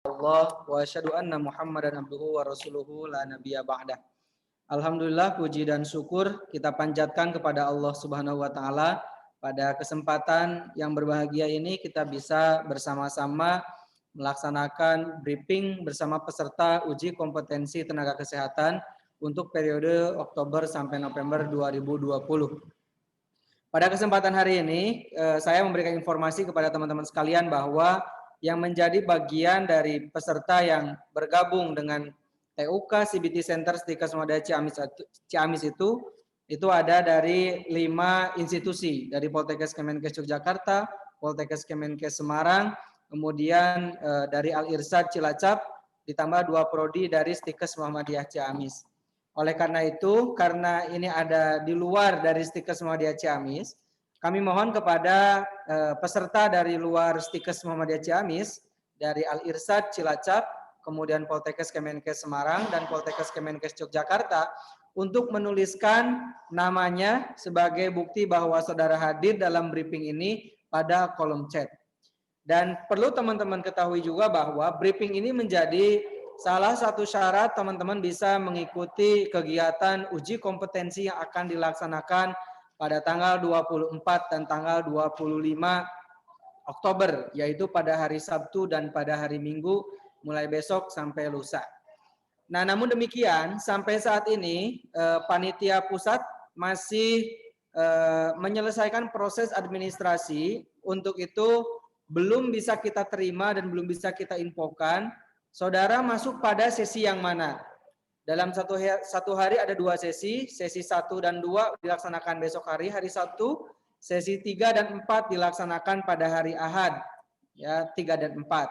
Allah wa asyhadu anna Muhammadan abduhu wa rasuluhu la nabiyya ba'dah. Alhamdulillah, puji dan syukur kita panjatkan kepada Allah Subhanahu wa taala. Pada kesempatan yang berbahagia ini kita bisa bersama-sama melaksanakan briefing bersama peserta uji kompetensi tenaga kesehatan untuk periode Oktober sampai November 2020. Pada kesempatan hari ini, saya memberikan informasi kepada teman-teman sekalian bahwa yang menjadi bagian dari peserta yang bergabung dengan TUK CBT Center Stikes Muhammadiyah Ciamis itu ada dari 5 institusi, dari Poltekkes Kemenkes Yogyakarta, Poltekkes Kemenkes Semarang, kemudian dari Al Irsyad Cilacap, ditambah 2 prodi dari Stikes Muhammadiyah Ciamis. Oleh karena itu, karena ini ada di luar dari Stikes Muhammadiyah Ciamis, kami mohon kepada peserta dari luar Stikes Muhammadiyah Ciamis, dari Al Irsyad Cilacap, kemudian Poltekkes Kemenkes Semarang, dan Poltekkes Kemenkes Yogyakarta, untuk menuliskan namanya sebagai bukti bahwa saudara hadir dalam briefing ini pada kolom chat. Dan perlu teman-teman ketahui juga bahwa briefing ini menjadi salah satu syarat teman-teman bisa mengikuti kegiatan uji kompetensi yang akan dilaksanakan pada tanggal 24 dan tanggal 25 Oktober, yaitu pada hari Sabtu dan pada hari Minggu, mulai besok sampai lusa. Nah, namun demikian, sampai saat ini panitia pusat masih menyelesaikan proses administrasi. Untuk itu belum bisa kita terima dan belum bisa kita infokan saudara masuk pada sesi yang mana. Dalam satu hari ada 2 sesi 1 dan 2 dilaksanakan besok hari Sabtu, sesi 3 dan 4 dilaksanakan pada hari Ahad, ya 3 dan 4.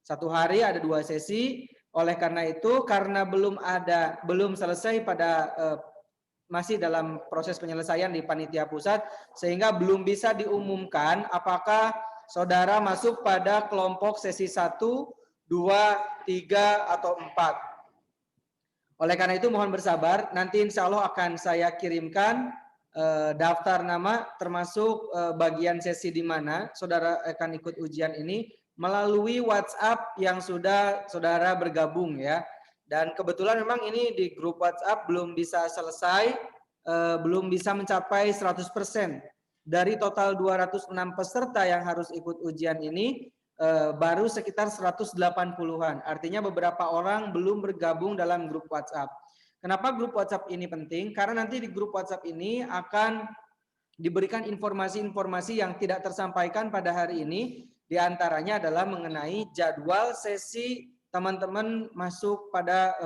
Satu hari ada 2 sesi. Oleh karena itu, karena belum selesai pada masih dalam proses penyelesaian di panitia pusat, sehingga belum bisa diumumkan apakah saudara masuk pada kelompok sesi 1, 2, 3, atau 4. Oleh karena itu mohon bersabar, nanti insya Allah akan saya kirimkan daftar nama termasuk bagian sesi di mana saudara akan ikut ujian ini melalui WhatsApp yang sudah saudara bergabung ya. Dan kebetulan memang ini di grup WhatsApp belum bisa selesai, belum bisa mencapai 100%. Dari total 206 peserta yang harus ikut ujian ini, baru sekitar 180-an. Artinya beberapa orang belum bergabung dalam grup WhatsApp. Kenapa grup WhatsApp ini penting? Karena nanti di grup WhatsApp ini akan diberikan informasi-informasi yang tidak tersampaikan pada hari ini. Di antaranya adalah mengenai jadwal sesi teman-teman masuk pada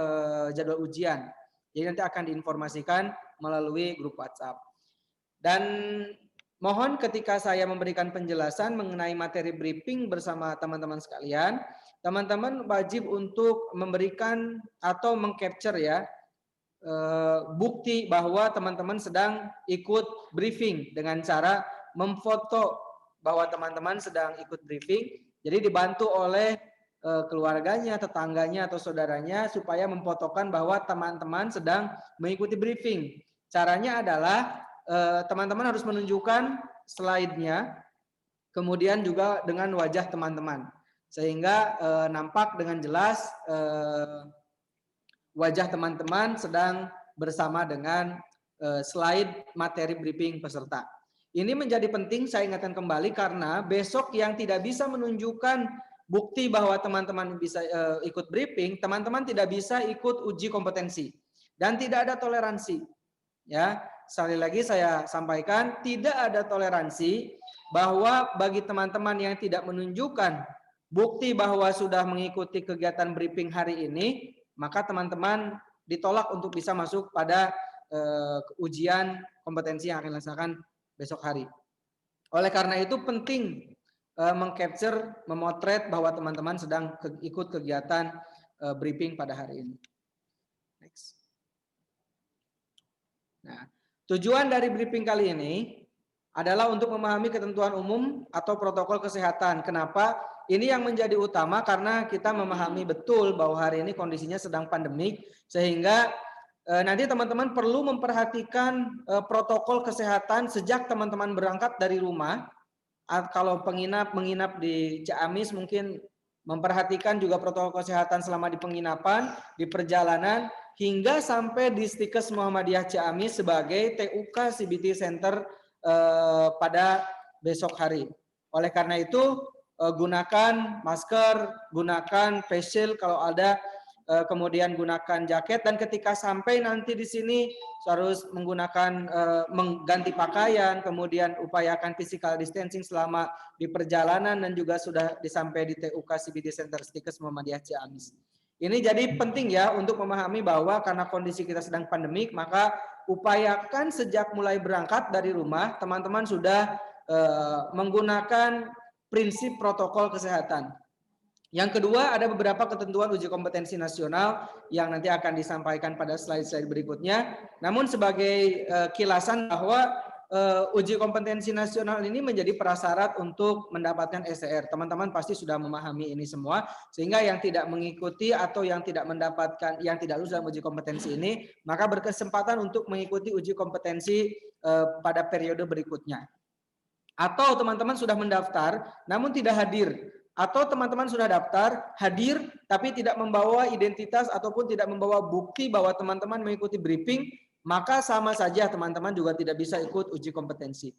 jadwal ujian. Jadi nanti akan diinformasikan melalui grup WhatsApp. Dan mohon ketika saya memberikan penjelasan mengenai materi briefing bersama teman-teman sekalian, teman-teman wajib untuk memberikan atau mengcapture ya bukti bahwa teman-teman sedang ikut briefing dengan cara memfoto bahwa teman-teman sedang ikut briefing. Jadi dibantu oleh keluarganya, tetangganya atau saudaranya supaya memfotokan bahwa teman-teman sedang mengikuti briefing. Caranya adalah teman-teman harus menunjukkan slide-nya, kemudian juga dengan wajah teman-teman, sehingga nampak dengan jelas wajah teman-teman sedang bersama dengan slide materi briefing peserta. Ini menjadi penting saya ingatkan kembali karena besok yang tidak bisa menunjukkan bukti bahwa teman-teman bisa ikut briefing, teman-teman tidak bisa ikut uji kompetensi dan tidak ada toleransi. Ya, sekali lagi saya sampaikan, tidak ada toleransi bahwa bagi teman-teman yang tidak menunjukkan bukti bahwa sudah mengikuti kegiatan briefing hari ini, maka teman-teman ditolak untuk bisa masuk pada ujian kompetensi yang akan dilaksanakan besok hari. Oleh karena itu penting mengcapture, memotret bahwa teman-teman sedang ikut kegiatan briefing pada hari ini. Next. Nah, tujuan dari briefing kali ini adalah untuk memahami ketentuan umum atau protokol kesehatan. Kenapa? Ini yang menjadi utama karena kita memahami betul bahwa hari ini kondisinya sedang pandemik, sehingga nanti teman-teman perlu memperhatikan protokol kesehatan sejak teman-teman berangkat dari rumah. Kalau menginap di Ciamis mungkin memperhatikan juga protokol kesehatan selama di penginapan, di perjalanan, hingga sampai di Stikes Muhammadiyah Ciamis sebagai TUK CBT Center pada besok hari. Oleh karena itu, gunakan masker, gunakan face shield kalau ada, kemudian gunakan jaket, dan ketika sampai nanti di sini harus menggunakan mengganti pakaian, kemudian upayakan physical distancing selama di perjalanan, dan juga sudah disampai di TUK CBT Center Stikes Muhammadiyah Ciamis. Ini jadi penting ya untuk memahami bahwa karena kondisi kita sedang pandemik, maka upayakan sejak mulai berangkat dari rumah teman-teman sudah menggunakan prinsip protokol kesehatan. Yang kedua, ada beberapa ketentuan uji kompetensi nasional yang nanti akan disampaikan pada slide-slide berikutnya. Namun sebagai kilasan bahwa uji kompetensi nasional ini menjadi prasyarat untuk mendapatkan STR. Teman-teman pasti sudah memahami ini semua, sehingga yang tidak mengikuti atau yang tidak mendapatkan, yang tidak lulus dalam uji kompetensi ini, maka berkesempatan untuk mengikuti uji kompetensi pada periode berikutnya. Atau teman-teman sudah mendaftar namun tidak hadir, atau teman-teman sudah daftar, hadir tapi tidak membawa identitas ataupun tidak membawa bukti bahwa teman-teman mengikuti briefing, maka sama saja teman-teman juga tidak bisa ikut uji kompetensi.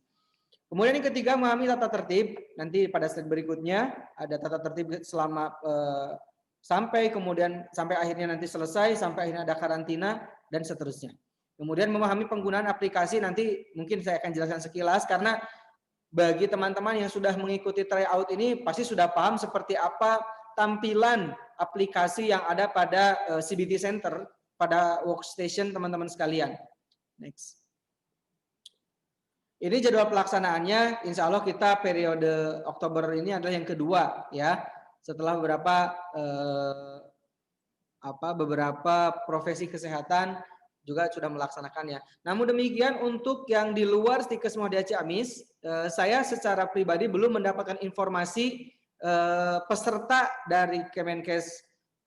Kemudian yang ketiga, memahami tata tertib. Nanti pada slide berikutnya ada tata tertib selama sampai akhirnya nanti selesai, sampai akhirnya ada karantina dan seterusnya. Kemudian memahami penggunaan aplikasi, nanti mungkin saya akan jelaskan sekilas, karena bagi teman-teman yang sudah mengikuti tryout ini pasti sudah paham seperti apa tampilan aplikasi yang ada pada CBT Center, pada workstation teman-teman sekalian. Next. Ini jadwal pelaksanaannya. Insya Allah kita periode Oktober ini adalah yang kedua ya. Setelah beberapa profesi kesehatan juga sudah melaksanakannya. Namun demikian untuk yang di luar Stikes Muhammadiyah Ciamis, saya secara pribadi belum mendapatkan informasi peserta dari Kemenkes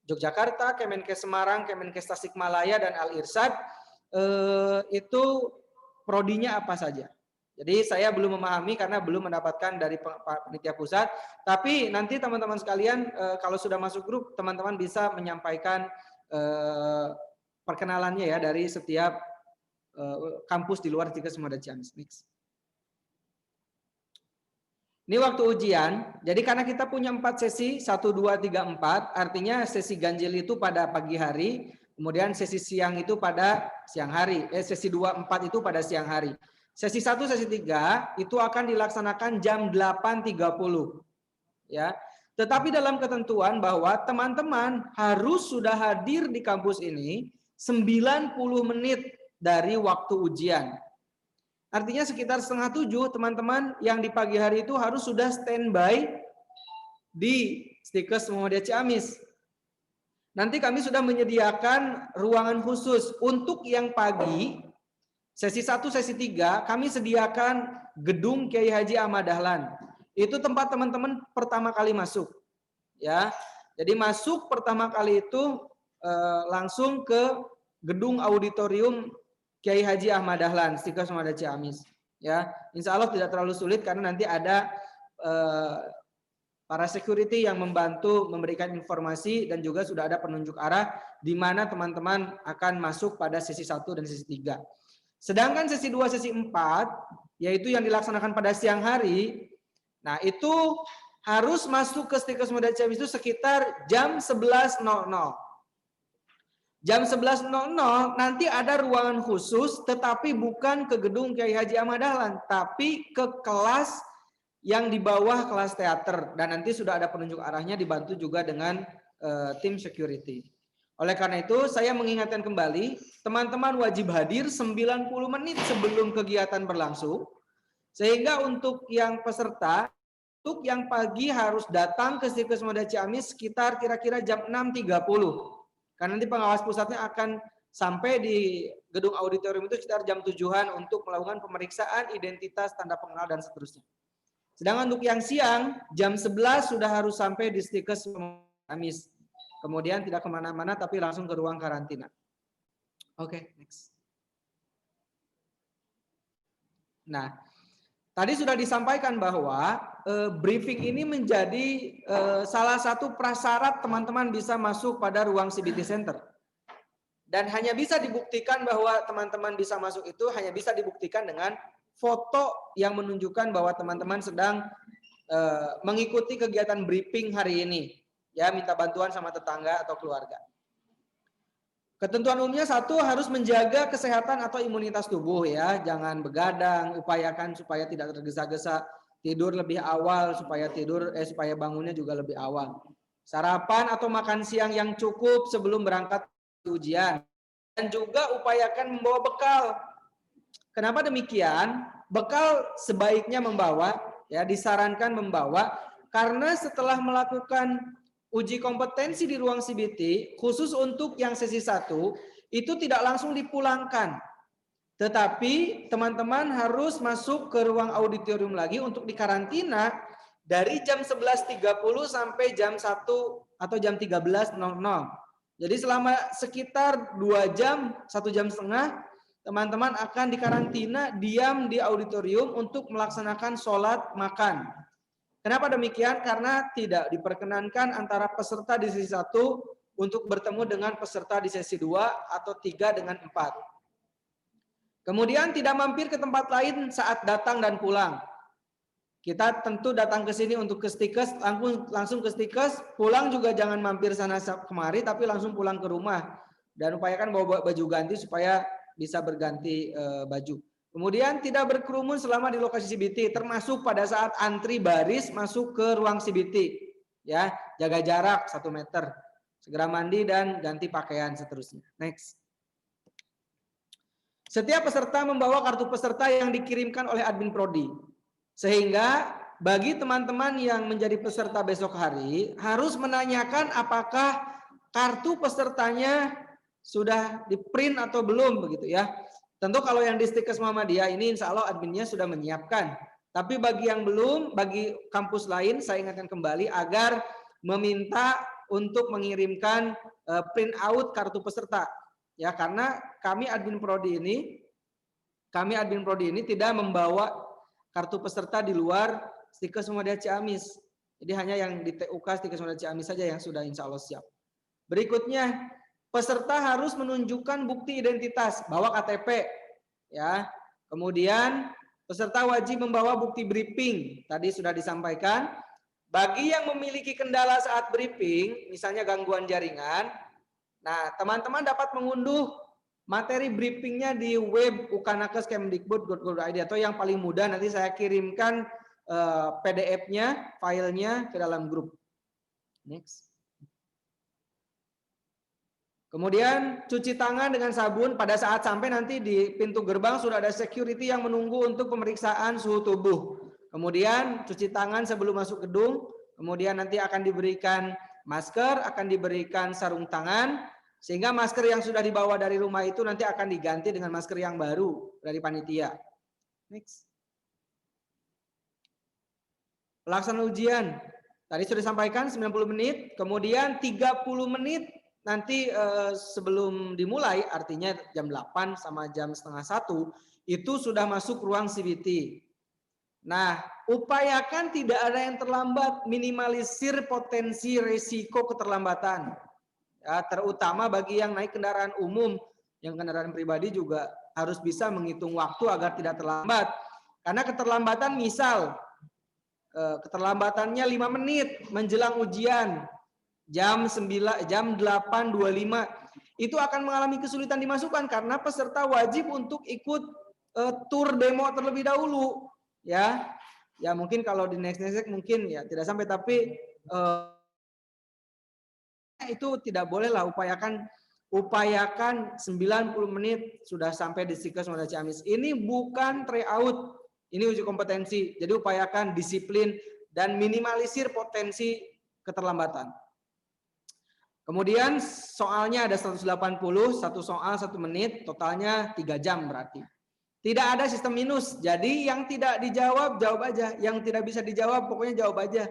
Yogyakarta, Kemenkes Semarang, Kemenkes Tasikmalaya, dan Al-Irsyad itu prodinya apa saja. Jadi saya belum memahami karena belum mendapatkan dari panitia pusat. Tapi nanti teman-teman sekalian kalau sudah masuk grup, teman-teman bisa menyampaikan perkenalannya ya dari setiap kampus di luar Stikes Muhammadiyah Ciamis. Ini waktu ujian. Jadi karena kita punya 4 sesi, 1, 2, 3, 4, artinya sesi ganjil itu pada pagi hari, kemudian sesi siang itu pada siang hari, sesi 2, 4 itu pada siang hari. Sesi 1, sesi 3 itu akan dilaksanakan jam 8.30. Ya. Tetapi dalam ketentuan bahwa teman-teman harus sudah hadir di kampus ini 90 menit dari waktu ujian. Artinya sekitar 6:30 teman-teman yang di pagi hari itu harus sudah standby di Stikes Muhammadiyah Ciamis. Nanti kami sudah menyediakan ruangan khusus untuk yang pagi. Sesi 1, sesi 3 kami sediakan gedung Kiai Haji Ahmad Dahlan. Itu tempat teman-teman pertama kali masuk. Ya. Jadi masuk pertama kali itu langsung ke gedung auditorium Kiai Haji Ahmad Dahlan, Stikes Muhammadiyah Ciamis. Ya, insya Allah tidak terlalu sulit karena nanti ada para security yang membantu memberikan informasi dan juga sudah ada penunjuk arah di mana teman-teman akan masuk pada sesi 1 dan sesi 3. Sedangkan sesi 2, sesi 4 yaitu yang dilaksanakan pada siang hari. Nah, itu harus masuk ke Stikes Muhammadiyah Ciamis itu sekitar jam 11.00. Jam 11.00 nanti ada ruangan khusus, tetapi bukan ke gedung Kiai Haji Ahmad Dahlan, tapi ke kelas yang di bawah kelas teater. Dan nanti sudah ada penunjuk arahnya dibantu juga dengan tim security. Oleh karena itu, saya mengingatkan kembali, teman-teman wajib hadir 90 menit sebelum kegiatan berlangsung. Sehingga untuk yang peserta, untuk yang pagi harus datang ke Stikes Muhammadiyah Ciamis sekitar kira-kira jam 6.30. Karena nanti pengawas pusatnya akan sampai di gedung auditorium itu sekitar jam 7-an untuk melakukan pemeriksaan identitas, tanda pengenal, dan seterusnya. Sedangkan untuk yang siang, jam 11 sudah harus sampai di Stikes Ciamis. Kemudian tidak kemana-mana, tapi langsung ke ruang karantina. Oke, next. Nah, Tadi sudah disampaikan bahwa briefing ini menjadi salah satu prasyarat teman-teman bisa masuk pada ruang CBT Center. Dan hanya bisa dibuktikan bahwa teman-teman bisa masuk itu hanya bisa dibuktikan dengan foto yang menunjukkan bahwa teman-teman sedang mengikuti kegiatan briefing hari ini. Ya, minta bantuan sama tetangga atau keluarga. Ketentuan umumnya satu, harus menjaga kesehatan atau imunitas tubuh ya, jangan begadang, upayakan supaya tidak tergesa-gesa, tidur lebih awal supaya supaya bangunnya juga lebih awal. Sarapan atau makan siang yang cukup sebelum berangkat ujian, dan juga upayakan membawa bekal. Kenapa demikian? Bekal sebaiknya membawa, ya disarankan membawa, karena setelah melakukan uji kompetensi di ruang CBT, khusus untuk yang sesi 1, itu tidak langsung dipulangkan. Tetapi teman-teman harus masuk ke ruang auditorium lagi untuk dikarantina dari jam 11.30 sampai jam 1 atau jam 13.00. Jadi selama sekitar 2 jam, 1 jam setengah, teman-teman akan dikarantina diam di auditorium untuk melaksanakan sholat makan. Kenapa demikian? Karena tidak diperkenankan antara peserta di sesi 1 untuk bertemu dengan peserta di sesi 2 atau 3 dengan 4. Kemudian tidak mampir ke tempat lain saat datang dan pulang. Kita tentu datang ke sini untuk ke stikes, langsung ke stikes, pulang juga jangan mampir sana kemari, tapi langsung pulang ke rumah. Dan upayakan bawa baju ganti supaya bisa berganti baju. Kemudian tidak berkerumun selama di lokasi CBT, termasuk pada saat antri baris masuk ke ruang CBT. Ya, jaga jarak 1 meter. Segera mandi dan ganti pakaian seterusnya. Next. Setiap peserta membawa kartu peserta yang dikirimkan oleh admin prodi. Sehingga bagi teman-teman yang menjadi peserta besok hari harus menanyakan apakah kartu pesertanya sudah di-print atau belum begitu ya. Tentu kalau yang di Stikes Muhammadiyah ini insya Allah adminnya sudah menyiapkan. Tapi bagi yang belum, bagi kampus lain saya ingatkan kembali agar meminta untuk mengirimkan print out kartu peserta. Ya, karena kami admin prodi ini tidak membawa kartu peserta di luar Stikes Muhammadiyah Ciamis. Jadi hanya yang di TUK Stikes Muhammadiyah Ciamis saja yang sudah insya Allah siap. Berikutnya, peserta harus menunjukkan bukti identitas, bawa KTP, ya. Kemudian peserta wajib membawa bukti briefing. Tadi sudah disampaikan. Bagi yang memiliki kendala saat briefing, misalnya gangguan jaringan, nah teman-teman dapat mengunduh materi briefingnya di web ukanakes.kemdikbud.go.id atau yang paling mudah nanti saya kirimkan PDF-nya, filenya ke dalam grup. Next. Kemudian cuci tangan dengan sabun pada saat sampai nanti di pintu gerbang sudah ada security yang menunggu untuk pemeriksaan suhu tubuh. Kemudian cuci tangan sebelum masuk gedung, kemudian nanti akan diberikan masker, akan diberikan sarung tangan, sehingga masker yang sudah dibawa dari rumah itu nanti akan diganti dengan masker yang baru dari panitia. Next. Pelaksanaan ujian. Tadi sudah disampaikan 90 menit, kemudian 30 menit nanti sebelum dimulai, artinya jam 8 sama jam setengah 1, itu sudah masuk ruang CBT. Nah, upayakan tidak ada yang terlambat, minimalisir potensi resiko keterlambatan. Ya, terutama bagi yang naik kendaraan umum, yang kendaraan pribadi juga harus bisa menghitung waktu agar tidak terlambat. Karena keterlambatan misal, keterlambatannya 5 menit menjelang ujian, jam 8.25 itu akan mengalami kesulitan dimasukkan karena peserta wajib untuk ikut tur demo terlebih dahulu ya. Ya mungkin kalau di next mungkin ya tidak sampai, tapi itu tidak boleh lah, upayakan 90 menit sudah sampai di Stikes Muhammadiyah Ciamis. Ini bukan tryout, ini uji kompetensi. Jadi upayakan disiplin dan minimalisir potensi keterlambatan. Kemudian soalnya ada 180, satu soal 1 menit, totalnya 3 jam berarti. Tidak ada sistem minus, jadi yang tidak dijawab, jawab aja. Yang tidak bisa dijawab, pokoknya jawab aja.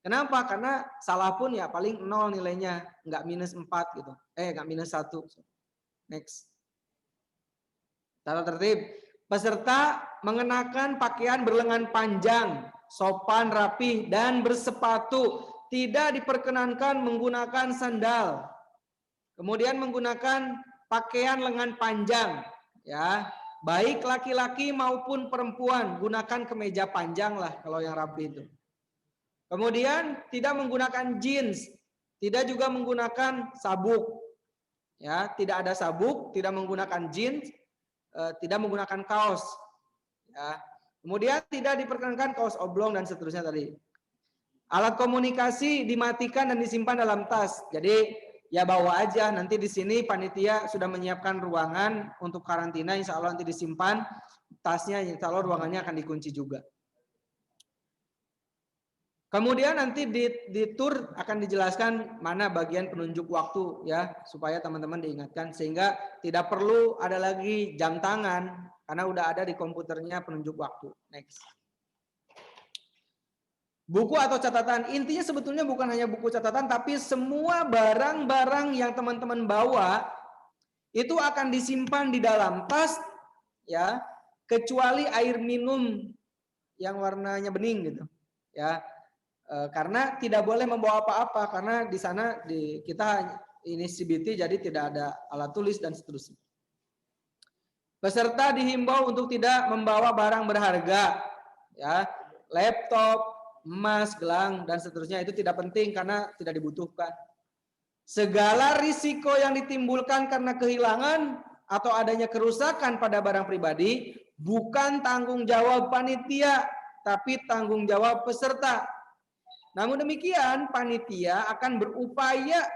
Kenapa? Karena salah pun ya paling 0 nilainya, nggak minus 4 gitu. Nggak minus 1. Next. Tata tertib. Peserta mengenakan pakaian berlengan panjang, sopan, rapih, dan bersepatu. Tidak diperkenankan menggunakan sandal. Kemudian menggunakan pakaian lengan panjang, ya, baik laki-laki maupun perempuan, gunakan kemeja panjang lah kalau yang rapi itu. Kemudian tidak menggunakan jeans, tidak juga menggunakan sabuk, ya, tidak ada sabuk, tidak menggunakan jeans, tidak menggunakan kaos, ya. Kemudian tidak diperkenankan kaos oblong dan seterusnya tadi. Alat komunikasi dimatikan dan disimpan dalam tas. Jadi ya bawa aja. Nanti di sini panitia sudah menyiapkan ruangan untuk karantina. Insya Allah nanti disimpan tasnya. Insya Allah ruangannya akan dikunci juga. Kemudian nanti di tur akan dijelaskan mana bagian penunjuk waktu ya, supaya teman-teman diingatkan sehingga tidak perlu ada lagi jam tangan karena udah ada di komputernya penunjuk waktu. Next. Buku atau catatan, intinya sebetulnya bukan hanya buku catatan, tapi semua barang-barang yang teman-teman bawa itu akan disimpan di dalam tas, ya, kecuali air minum yang warnanya bening gitu, ya, karena tidak boleh membawa apa-apa karena di sana kita ini CBT jadi tidak ada alat tulis dan seterusnya. Peserta dihimbau untuk tidak membawa barang berharga, ya, laptop, emas, gelang, dan seterusnya itu tidak penting karena tidak dibutuhkan. Segala risiko yang ditimbulkan karena kehilangan atau adanya kerusakan pada barang pribadi bukan tanggung jawab panitia, tapi tanggung jawab peserta. Namun demikian, panitia akan berupaya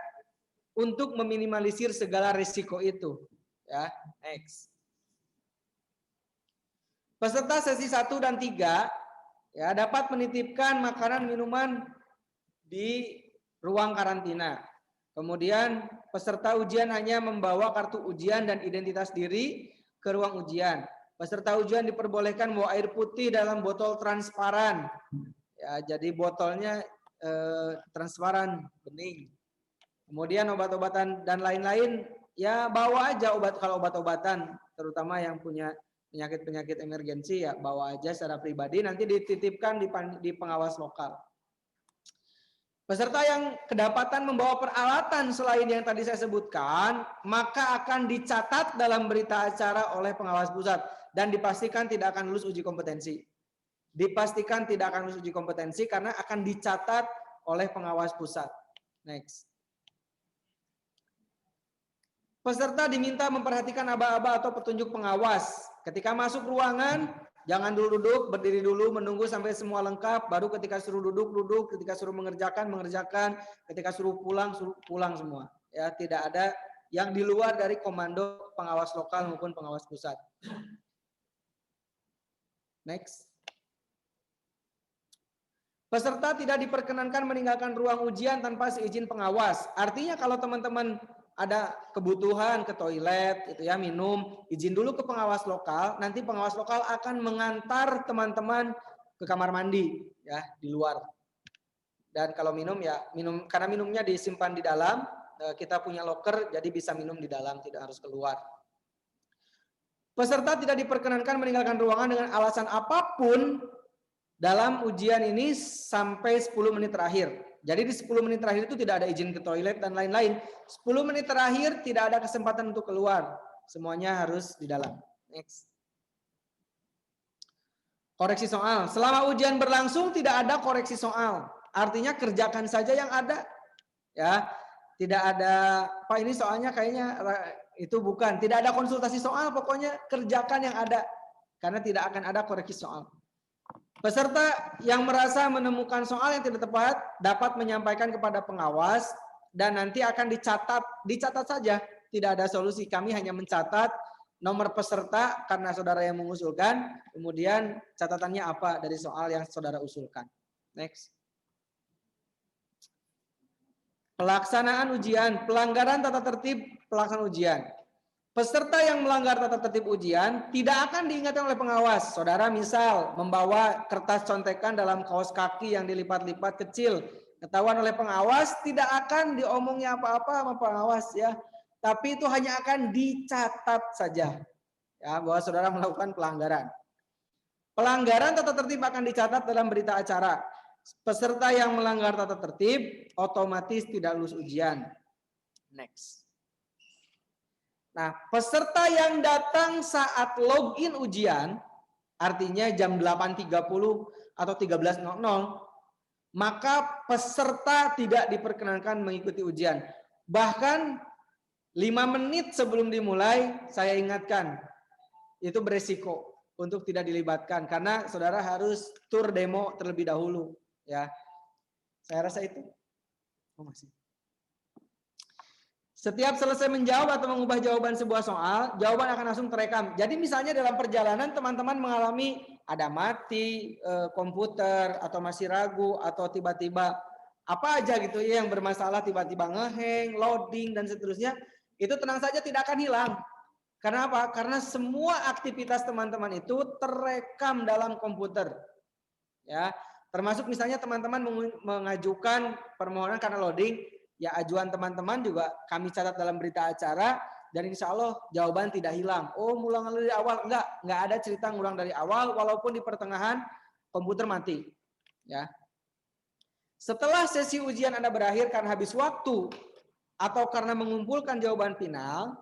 untuk meminimalisir segala risiko itu. Ya, next. Peserta sesi 1 dan 3 ya, dapat menitipkan makanan minuman di ruang karantina. Kemudian peserta ujian hanya membawa kartu ujian dan identitas diri ke ruang ujian. Peserta ujian diperbolehkan membawa air putih dalam botol transparan. Ya, jadi botolnya transparan, bening. Kemudian obat-obatan dan lain-lain ya bawa aja kalau obat-obatan, terutama yang punya penyakit-penyakit emergensi ya bawa aja secara pribadi, nanti dititipkan di pengawas lokal. Peserta yang kedapatan membawa peralatan selain yang tadi saya sebutkan, maka akan dicatat dalam berita acara oleh pengawas pusat dan dipastikan tidak akan lulus uji kompetensi. Dipastikan tidak akan lulus uji kompetensi karena akan dicatat oleh pengawas pusat. Next. Peserta diminta memperhatikan aba-aba atau petunjuk pengawas. Ketika masuk ruangan, jangan dulu duduk, berdiri dulu, menunggu sampai semua lengkap. Baru ketika suruh duduk, duduk. Ketika suruh mengerjakan, mengerjakan. Ketika suruh pulang semua. Ya, tidak ada yang di luar dari komando pengawas lokal maupun pengawas pusat. Next. Peserta tidak diperkenankan meninggalkan ruang ujian tanpa seizin pengawas. Artinya kalau teman-teman ada kebutuhan ke toilet, itu ya minum, izin dulu ke pengawas lokal. Nanti pengawas lokal akan mengantar teman-teman ke kamar mandi, ya di luar. Dan kalau minum ya minum karena minumnya disimpan di dalam. Kita punya loker, jadi bisa minum di dalam, tidak harus keluar. Peserta tidak diperkenankan meninggalkan ruangan dengan alasan apapun dalam ujian ini sampai 10 menit terakhir. Jadi di 10 menit terakhir itu tidak ada izin ke toilet dan lain-lain. 10 menit terakhir tidak ada kesempatan untuk keluar. Semuanya harus di dalam. Next. Koreksi soal. Selama ujian berlangsung tidak ada koreksi soal. Artinya kerjakan saja yang ada. Ya, tidak ada, Pak ini soalnya kayaknya itu bukan. Tidak ada konsultasi soal, pokoknya kerjakan yang ada. Karena tidak akan ada koreksi soal. Peserta yang merasa menemukan soal yang tidak tepat dapat menyampaikan kepada pengawas dan nanti akan dicatat saja, tidak ada solusi. Kami hanya mencatat nomor peserta karena saudara yang mengusulkan, kemudian catatannya apa dari soal yang saudara usulkan. Next. Pelaksanaan ujian, pelanggaran tata tertib pelaksanaan ujian. Peserta yang melanggar tata tertib ujian tidak akan diingatkan oleh pengawas. Saudara misal membawa kertas contekan dalam kaos kaki yang dilipat-lipat kecil, ketahuan oleh pengawas, tidak akan diomongnya apa-apa sama pengawas ya. Tapi itu hanya akan dicatat saja. ya, bahwa saudara melakukan pelanggaran. Pelanggaran tata tertib akan dicatat dalam berita acara. Peserta yang melanggar tata tertib otomatis tidak lulus ujian. Next. Nah, peserta yang datang saat login ujian, artinya jam 8.30 atau 13.00, maka peserta tidak diperkenankan mengikuti ujian. Bahkan 5 menit sebelum dimulai, saya ingatkan, itu beresiko untuk tidak dilibatkan karena saudara harus tur demo terlebih dahulu, ya. Saya rasa itu. Oh, masih. Setiap selesai menjawab atau mengubah jawaban sebuah soal, jawaban akan langsung terekam. Jadi misalnya dalam perjalanan teman-teman mengalami ada mati komputer atau masih ragu atau tiba-tiba apa aja gitu ya yang bermasalah, tiba-tiba ngeheng, loading dan seterusnya, itu tenang saja tidak akan hilang. Karena apa? Karena semua aktivitas teman-teman itu terekam dalam komputer. Ya, termasuk misalnya teman-teman mengajukan permohonan karena loading, ya ajuan teman-teman juga kami catat dalam berita acara dan insya Allah jawaban tidak hilang. Oh, ngulang dari awal, enggak ada cerita ngulang dari awal walaupun di pertengahan komputer mati. Ya. Setelah sesi ujian Anda berakhir karena habis waktu atau karena mengumpulkan jawaban final,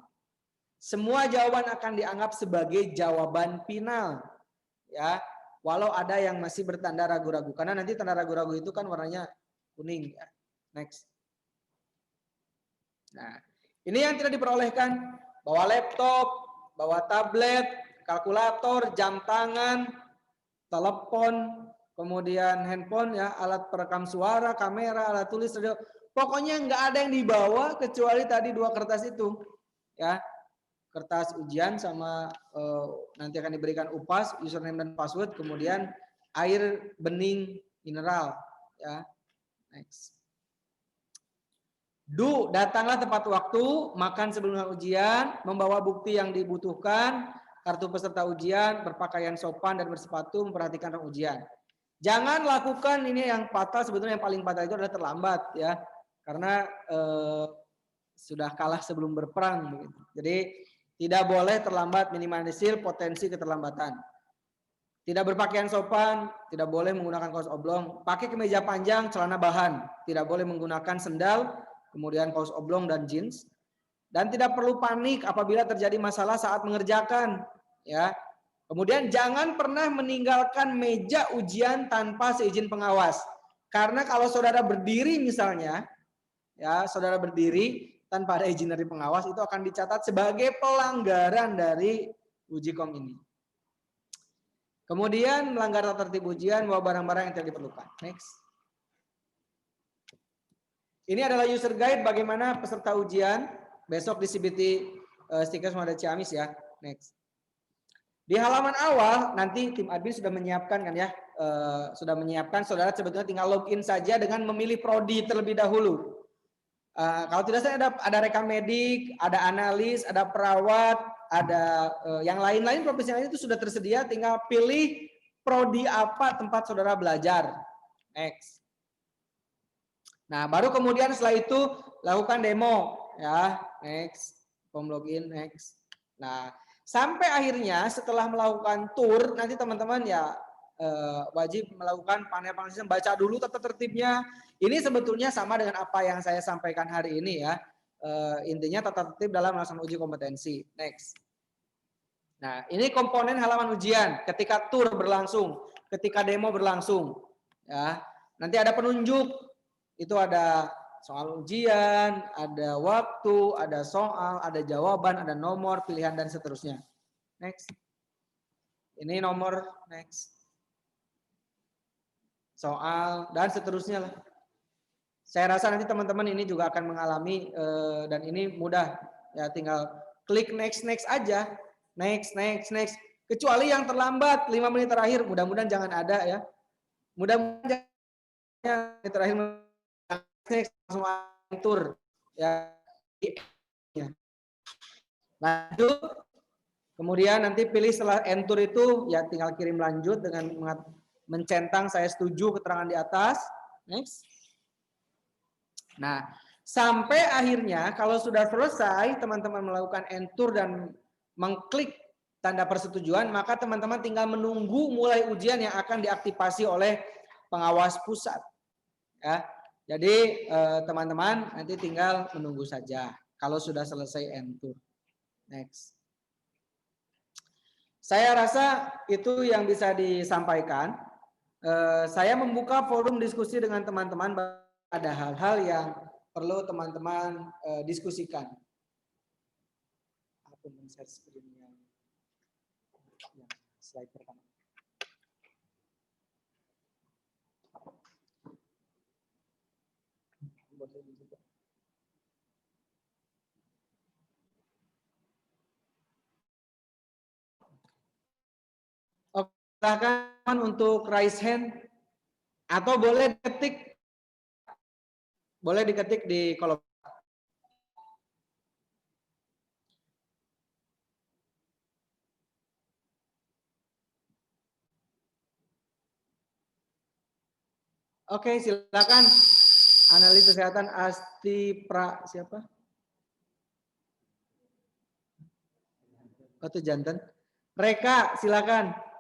semua jawaban akan dianggap sebagai jawaban final. Ya, walau ada yang masih bertanda ragu-ragu. Karena nanti tanda ragu-ragu itu kan warnanya kuning. Ya. Next. Nah, ini yang tidak diperolehkan. Bawa laptop, bawa tablet, kalkulator, jam tangan, telepon, kemudian handphone, ya, alat perekam suara, kamera, alat tulis, radio. Pokoknya nggak ada yang dibawa kecuali tadi 2 kertas itu. Ya, kertas ujian sama nanti akan diberikan UPAS, username dan password, kemudian air bening mineral. Ya, next. Datanglah tepat waktu, makan sebelum ujian, membawa bukti yang dibutuhkan, kartu peserta ujian, berpakaian sopan dan bersepatu, memperhatikan ujian. Jangan lakukan ini yang fatal, sebetulnya yang paling fatal itu adalah terlambat, ya, karena sudah kalah sebelum berperang. Begitu. Jadi tidak boleh terlambat, minimalisir potensi keterlambatan. Tidak berpakaian sopan, tidak boleh menggunakan kaos oblong. Pakai kemeja panjang, celana bahan. Tidak boleh menggunakan sendal, kemudian kaos oblong dan jeans. Dan tidak perlu panik apabila terjadi masalah saat mengerjakan. Ya. Kemudian jangan pernah meninggalkan meja ujian tanpa seizin pengawas. Karena kalau saudara berdiri misalnya, ya saudara berdiri tanpa ada izin dari pengawas, itu akan dicatat sebagai pelanggaran dari uji kom ini. Kemudian melanggar tata tertib ujian, bawa barang-barang yang tidak diperlukan. Next. Ini adalah user guide bagaimana peserta ujian besok di CBT Stiker Semada Ciamis, ya. Next. Di halaman awal nanti tim admin sudah menyiapkan kan, ya, sudah menyiapkan, saudara sebetulnya tinggal login saja dengan memilih prodi terlebih dahulu. Kalau tidak salah ada rekam medik, ada analis, ada perawat, ada yang lain-lain profesi lain itu sudah tersedia, tinggal pilih prodi apa tempat saudara belajar. Next. Nah, baru kemudian setelah itu lakukan demo, ya. Next. Form login, next. Nah, sampai akhirnya setelah melakukan tour, nanti teman-teman ya wajib melakukan panel sistem, baca dulu tata tertibnya. Ini sebetulnya sama dengan apa yang saya sampaikan hari ini, ya. Intinya tata tertib dalam melaksanakan uji kompetensi. Next. Nah, ini komponen halaman ujian ketika tour berlangsung, ketika demo berlangsung, ya. Nanti ada penunjuk, itu ada soal ujian, ada waktu, ada soal, ada jawaban, ada nomor, pilihan dan seterusnya. Next. Ini nomor, next. Soal dan seterusnya lah. Saya rasa nanti teman-teman ini juga akan mengalami dan ini mudah, ya, tinggal klik next aja, next. Kecuali yang terlambat 5 menit terakhir, mudah-mudahan jangan ada, ya. Mudah-mudahan terakhir next langsung tur, ya. Lanjut. Kemudian nanti pilih setelah enter itu, ya tinggal kirim lanjut dengan mencentang saya setuju keterangan di atas. Next. Nah, sampai akhirnya kalau sudah selesai teman-teman melakukan enter dan mengklik tanda persetujuan, maka teman-teman tinggal menunggu mulai ujian yang akan diaktifasi oleh pengawas pusat. Ya. Jadi teman-teman nanti tinggal menunggu saja kalau sudah selesai N-Tour. Next. Saya rasa itu yang bisa disampaikan. Saya membuka forum diskusi dengan teman-teman, ada hal-hal yang perlu teman-teman diskusikan. Aku men-share screen yang slide pertama. Oke, silakan untuk raise hand atau boleh diketik di kolom. Oke, silakan analis kesehatan Asti siapa? Atau jantan? Reka, silakan.